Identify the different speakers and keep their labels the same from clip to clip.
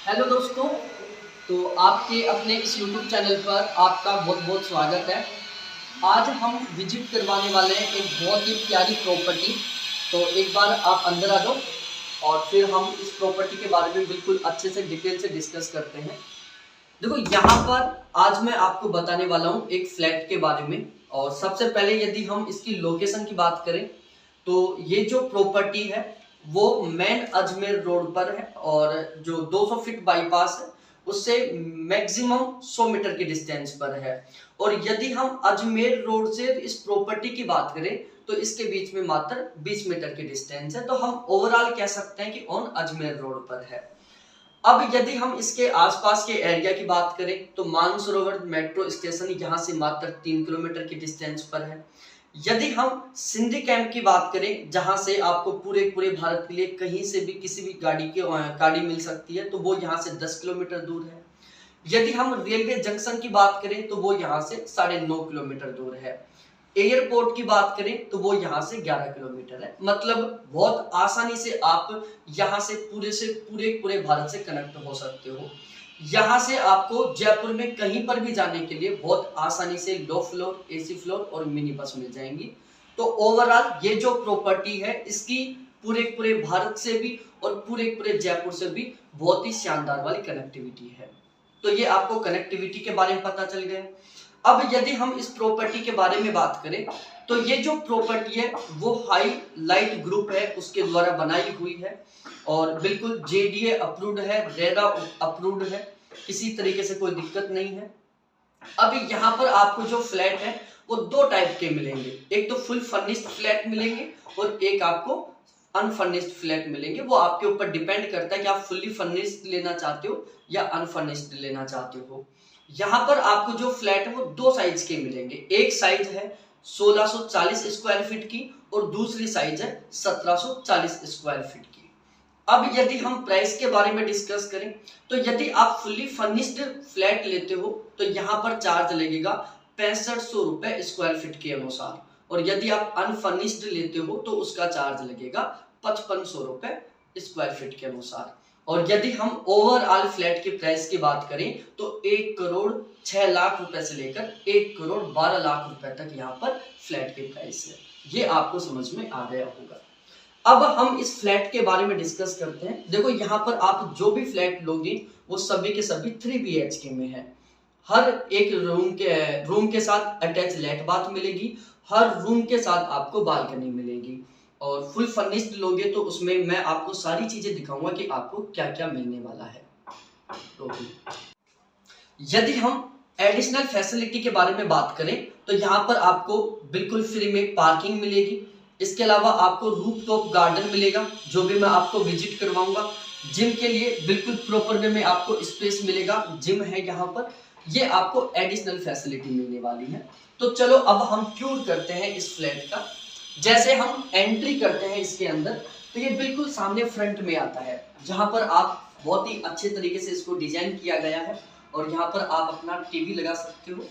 Speaker 1: Hello दोस्तों। तो आपके अपने इस यूट्यूब चैनल पर आपका बहुत बहुत स्वागत है। आज हम विजिट करवाने वाले हैं एक बहुत ही प्यारी प्रॉपर्टी। तो एक बार आप अंदर आ जाओ और फिर हम इस प्रॉपर्टी के बारे में बिल्कुल अच्छे से डिटेल से डिस्कस करते हैं। देखो, यहाँ पर आज मैं आपको बताने वाला हूँ एक फ्लैट के बारे में। और सबसे पहले यदि हम इसकी लोकेशन की बात करें तो ये जो प्रॉपर्टी है वो मेन अजमेर रोड पर है और जो 200 फीट बाईपास है उससे मैक्सिमम 100 मीटर की डिस्टेंस पर है। और यदि हम अजमेर रोड से इस प्रॉपर्टी की बात करें तो इसके बीच में मात्र 20 मीटर की डिस्टेंस है। तो हम ओवरऑल कह सकते हैं कि ऑन अजमेर रोड पर है। अब यदि हम इसके आसपास के एरिया की बात करें तो मानसरोवर मेट्रो स्टेशन यहाँ से मात्र 3 किलोमीटर की डिस्टेंस पर है। यदि हम सिंधी कैंप की बात करें जहां से आपको पूरे पूरे भारत के लिए कहीं से भी किसी भी गाड़ी मिल सकती है तो वो यहाँ से 10 किलोमीटर दूर है। यदि हम रेलवे जंक्शन की बात करें तो वो यहाँ से 9.5 किलोमीटर दूर है। एयरपोर्ट की बात करें तो वो यहाँ से 11 किलोमीटर है। मतलब बहुत आसानी से आप यहाँ से पूरे भारत से कनेक्ट हो सकते हो। यहाँ से आपको जयपुर में कहीं पर भी जाने के लिए बहुत आसानी से लो फ्लोर, एसी फ्लोर और मिनी बस मिल जाएंगी। तो ओवरऑल ये जो प्रॉपर्टी है इसकी पूरे भारत से भी और पूरे जयपुर से भी बहुत ही शानदार वाली कनेक्टिविटी है। तो ये आपको कनेक्टिविटी के बारे में पता चल गया। अब यदि हम इस प्रॉपर्टी के बारे में बात करें तो ये जो प्रॉपर्टी है वो हाई लाइट ग्रुप है उसके द्वारा बनाई हुई है और बिल्कुल जेडीए अप्रूव्ड है, रेरा अप्रूव्ड है, किसी तरीके से कोई दिक्कत नहीं है। अब यहाँ पर आपको जो फ्लैट है वो दो टाइप के मिलेंगे, एक तो फुल फर्निश्ड फ्लैट मिलेंगे और एक आपको अनफर्निश्ड फ्लैट मिलेंगे। वो आपके ऊपर डिपेंड करता है कि आप फुल्ली फर्निश्ड लेना चाहते हो या अनफर्निश्ड लेना चाहते हो। यहाँ पर आपको जो फ्लैट है वो दो साइज के मिलेंगे। एक साइज है 1640 स्क्वायर फीट की और दूसरी साइज है 1740 स्क्वायर फीट की। अब यदि हम प्राइस के बारे में डिस्कस करें तो यदि आप फुल्ली फर्निश्ड फ्लैट लेते हो तो यहाँ पर चार्ज लगेगा 6500 रुपए स्क्वायर फीट के अनुसार। और यदि आप अनफर्निश्ड लेते हो तो उसका चार्ज लगेगा 5500 रुपए स्क्वायर फीट के अनुसार। और यदि हम ओवरऑल फ्लैट के प्राइस की बात करें तो 1 करोड़ 6 लाख रुपए से लेकर 1 करोड़ 12 लाख रुपए तक यहाँ पर फ्लैट के प्राइस है। ये आपको समझ में आ गया होगा। अब हम इस फ्लैट के बारे में डिस्कस करते हैं। देखो, यहाँ पर आप जो भी फ्लैट लोगे वो सभी के सभी 3 BHK में है। हर एक रूम के साथ अटैच लेट बाथ मिलेगी, हर रूम के साथ आपको बालकनी मिलेगी। और फुल फर्निश्ड लोगे तो उसमें मैं आपको सारी चीजें दिखाऊंगा कि आपको क्या क्या मिलने वाला है। तो यदि हम एडिशनल फैसिलिटी के बारे में बात करें तो यहाँ पर आपको बिल्कुल फ्री में पार्किंग मिलेगी। इसके अलावा आपको रूफ टॉप गार्डन मिलेगा जो भी मैं आपको विजिट करवाऊंगा। जिम के लिए बिल्कुल प्रॉपर वे में आपको स्पेस मिलेगा, जिम है यहाँ पर। ये आपको एडिशनल फैसिलिटी मिलने वाली है। तो चलो अब हम टूर करते हैं इस फ्लैट का। जैसे हम एंट्री करते हैं इसके अंदर तो ये बिल्कुल सामने फ्रंट में आता है जहां पर आप बहुत ही अच्छे तरीके से इसको डिजाइन किया गया है और यहाँ पर आप अपना टीवी लगा सकते हो।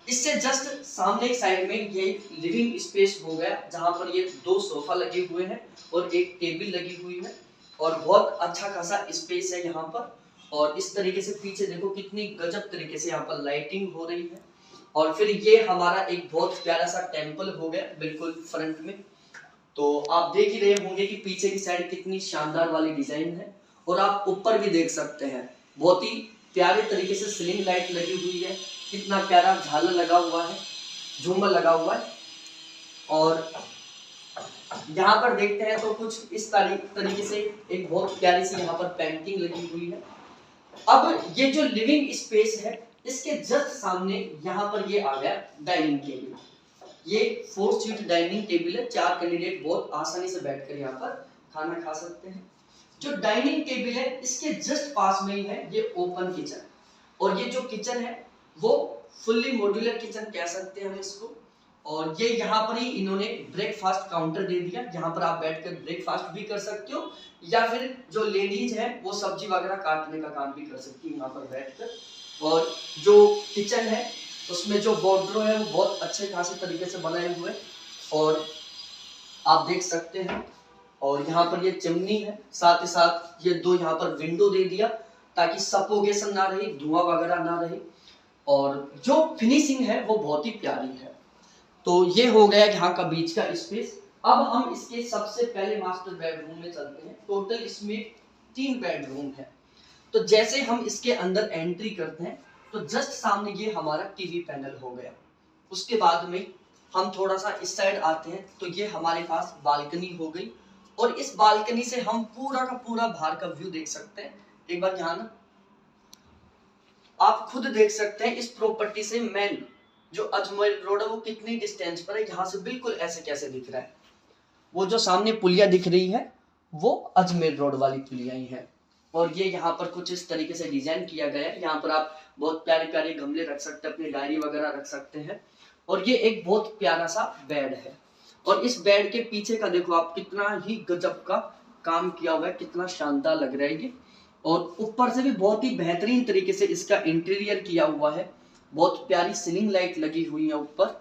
Speaker 1: इससे जस्ट सामने साइड में ये लिविंग स्पेस हो गया जहां पर ये 2 सोफा लगे हुए हैं और एक टेबल लगी हुई है और बहुत अच्छा खासा स्पेस है यहाँ पर। और इस तरीके से पीछे देखो कितनी गजब तरीके से यहाँ पर लाइटिंग हो रही है। और फिर ये हमारा एक बहुत प्यारा सा टेंपल हो गया बिल्कुल फ्रंट में। तो आप देख ही रहे होंगे कि पीछे की साइड कितनी शानदार वाली डिजाइन है। और आप ऊपर भी देख सकते हैं बहुत ही प्यारे तरीके से सीलिंग लाइट लगी हुई है, कितना प्यारा झालर लगा हुआ है, झूमर लगा हुआ है। और यहाँ पर देखते हैं तो कुछ इस तरीके से एक बहुत प्यारी सी यहाँ पर पेंटिंग लगी हुई है। अब ये जो लिविंग स्पेस है इसके जस्ट सामने यहाँ पर ये आ गया डाइनिंग टेबल। ये 4 सीट डाइनिंग टेबल है, 4 कैंडिडेट बहुत आसानी से बैठकर यहाँ पर खाना खा सकते हैं। जो डाइनिंग टेबल है इसके जस्ट पास में ही है ये ओपन किचन। और ये जो किचन है वो फुल्ली मॉड्यूलर किचन कह सकते हैं हम इसको। और ये यहाँ पर ही इन्होंने ब्रेकफास्ट काउंटर दे दिया जहाँ पर आप बैठकर ब्रेकफास्ट भी कर सकते हो या फिर जो लेडीज है वो सब्जी वगैरह काटने का काम भी कर सकती है यहाँ पर बैठकर। और जो किचन है उसमें जो वार्डरोब है वो बहुत अच्छे खासे तरीके से बनाए हुए और आप देख सकते हैं। और यहाँ पर ये चिमनी है, साथ ही साथ ये 2 यहाँ पर विंडो दे दिया ताकि सफोकेशन ना रहे, धुआं वगैरह ना रहे, और जो फिनिशिंग है वो बहुत ही प्यारी है। तो ये हो गया यहाँ का बीच का स्पेस। अब हम इसके सबसे पहले मास्टर बेडरूम में चलते हैं। टोटल इसमें 3 बेडरूम है। तो जैसे हम इसके अंदर एंट्री करते हैं तो जस्ट सामने ये हमारा टीवी पैनल हो गया। उसके बाद में हम थोड़ा सा इस साइड आते हैं तो ये हमारे पास बालकनी हो गई, और इस बालकनी से हम पूरा का पूरा बाहर का व्यू देख सकते हैं। एक बार यहाँ ना आप खुद देख सकते हैं इस प्रॉपर्टी से मेन जो अजमेर रोड है वो कितनी डिस्टेंस पर है। यहाँ से बिल्कुल ऐसे कैसे दिख रहा है, वो जो सामने पुलिया दिख रही है वो अजमेर रोड वाली पुलिया ही है। और ये यहाँ पर कुछ इस तरीके से डिजाइन किया गया है। यहाँ पर आप बहुत प्यारे प्यारे गमले रख सकते हैं, अपनी डायरी वगैरह रख सकते हैं। और ये एक बहुत प्यारा सा बेड है, और इस बेड के पीछे का देखो आप कितना ही गजब का काम किया हुआ है, कितना शानदार लग रहा है ये। और ऊपर से भी बहुत ही बेहतरीन तरीके से इसका इंटीरियर किया हुआ है। बहुत प्यारी सीलिंग लाइट लगी हुई है ऊपर,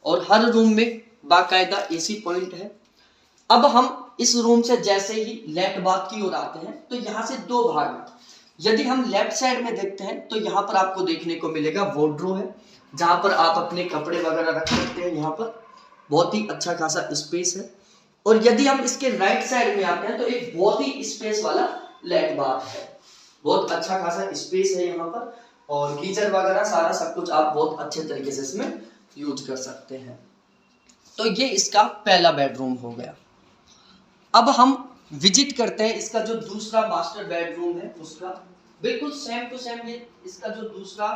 Speaker 1: और हर रूम में बाकायदा एसी पॉइंट है। अब हम इस रूम से जैसे ही लेफ्ट बाथ की ओर आते हैं तो यहाँ से 2 भाग हैं। यदि हम लेफ्ट साइड में देखते हैं तो यहाँ पर आपको देखने को मिलेगा वार्डरोब है, जहाँ पर आप अपने कपड़े वगैरह रख सकते हैं। यहाँ पर बहुत ही अच्छा खासा स्पेस है। और यदि हम इसके राइट साइड में आते हैं तो एक बहुत ही स्पेस वाला लेट बाथ है। बहुत अच्छा खासा स्पेस है यहाँ पर, और गीजर वगैरह सारा सब कुछ आप बहुत अच्छे तरीके से इसमें यूज कर सकते हैं। तो ये इसका पहला बेडरूम हो गया। अब हम विजिट करते हैं इसका जो दूसरा मास्टर बेडरूम है उसका। बिल्कुल सेम टू सेम ये इसका जो दूसरा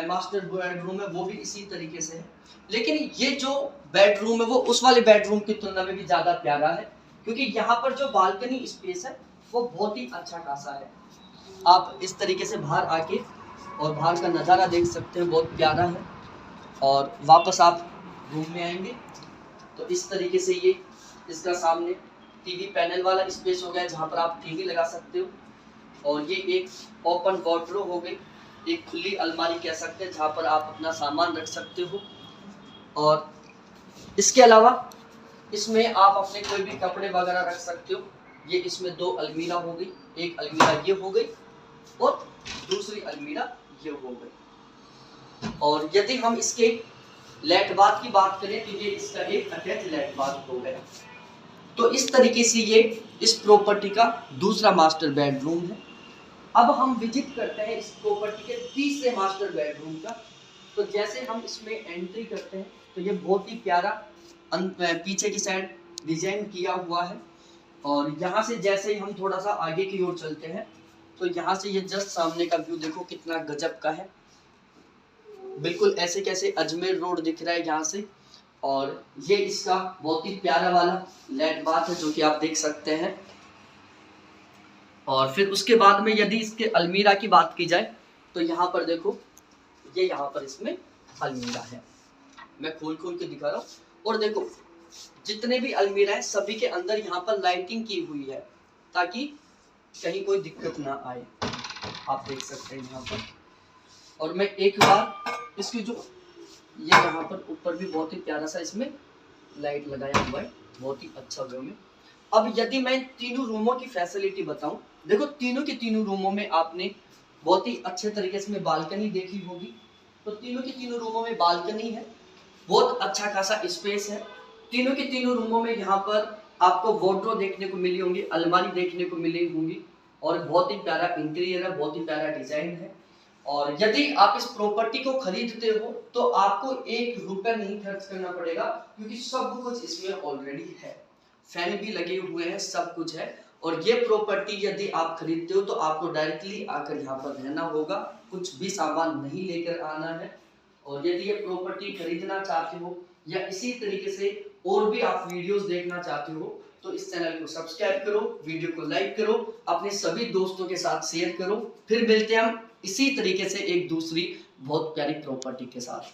Speaker 1: मास्टर बेडरूम है वो भी इसी तरीके से है, लेकिन ये जो बेडरूम है वो उस वाले बेडरूम की तुलना में भी ज्यादा प्यारा है, क्योंकि यहाँ पर जो बालकनी स्पेस है वो बहुत ही अच्छा खासा है। आप इस तरीके से बाहर आके और बाहर का नज़ारा देख सकते हैं, बहुत प्यारा है। और वापस आप रूम में आएंगे तो इस तरीके से ये इसका सामने टीवी पैनल वाला स्पेस हो गया, जहाँ पर आप टीवी लगा सकते हो। और ये एक ओपन वार्डरोब हो गई, एक खुली अलमारी कह सकते हैं, जहाँ पर आप अपना सामान रख सकते हो। और इसके अलावा इसमें आप अपने कोई भी कपड़े वगैरह रख सकते हो। ये इसमें 2 अलमीरा हो गई, एक अलमीरा ये हो गई और दूसरी अलमीरा ये हो गई। और यदि हम इसके लेट बाथ की बात करें तो ये इसका एक अटैच लेट बाथ हो गया। तो इस तरीके से ये इस प्रॉपर्टी का दूसरा मास्टर बेडरूम है। अब हम विजिट करते हैं इस प्रॉपर्टी के तीसरे मास्टर बेडरूम का। तो जैसे हम इसमें एंट्री करते हैं तो ये बहुत ही प्यारा पीछे की साइड डिजाइन किया हुआ है। और यहाँ से जैसे ही हम थोड़ा सा आगे की ओर चलते हैं तो यहाँ से ये जस्ट सामने का व्यू देखो कितना गजब का है। बिल्कुल ऐसे कैसे अजमेर रोड दिख रहा है यहाँ से। और ये इसका बहुत ही प्यारा वाला लेट बाथ है जो कि आप देख सकते हैं। और फिर उसके बाद में यदि इसके अलमीरा की बात की जाए तो यहाँ पर देखो ये यहाँ पर इसमें अलमीरा है, मैं खोल के दिखा रहा हूँ। और देखो जितने भी अलमीरा है सभी के अंदर यहाँ पर लाइटिंग की हुई है ताकि कहीं कोई दिक्कत ना आए, आप देख सकते हैं यहाँ पर। और मैं एक बार इसकी जो ये यहाँ पर ऊपर भी बहुत ही प्यारा सा इसमें लाइट लगाया हुआ है, बहुत ही अच्छा व्यू में। अब यदि मैं तीनों रूमों की फैसिलिटी बताऊं, देखो तीनों के तीनों रूमों में आपने बहुत ही अच्छे तरीके से बालकनी देखी होगी। तो तीनों के तीनों रूमों में बालकनी है, बहुत अच्छा खासा स्पेस है। तीनों के तीनों रूमों में यहाँ पर आपको वार्डरोब देखने को मिली होंगी, अलमारी देखने को मिली होंगी, और बहुत ही प्यारा इंटीरियर है, बहुत ही प्यारा डिजाइन है। और यदि आप इस प्रॉपर्टी को खरीदते हो तो आपको 1 रुपया नहीं खर्च करना पड़ेगा, क्योंकि सब कुछ इसमें ऑलरेडी है, फैन भी लगे हुए हैं, सब कुछ है। और ये प्रॉपर्टी यदि आप खरीदते हो तो आपको डायरेक्टली आकर यहाँ पर रहना होगा, कुछ भी सामान नहीं लेकर आना है। और यदि ये प्रॉपर्टी खरीदना चाहते हो या इसी तरीके से और भी आप वीडियोस देखना चाहते हो तो इस चैनल को सब्सक्राइब करो, वीडियो को लाइक करो, अपने सभी दोस्तों के साथ शेयर करो। फिर मिलते हैं हम इसी तरीके से एक दूसरी बहुत प्यारी प्रॉपर्टी के साथ।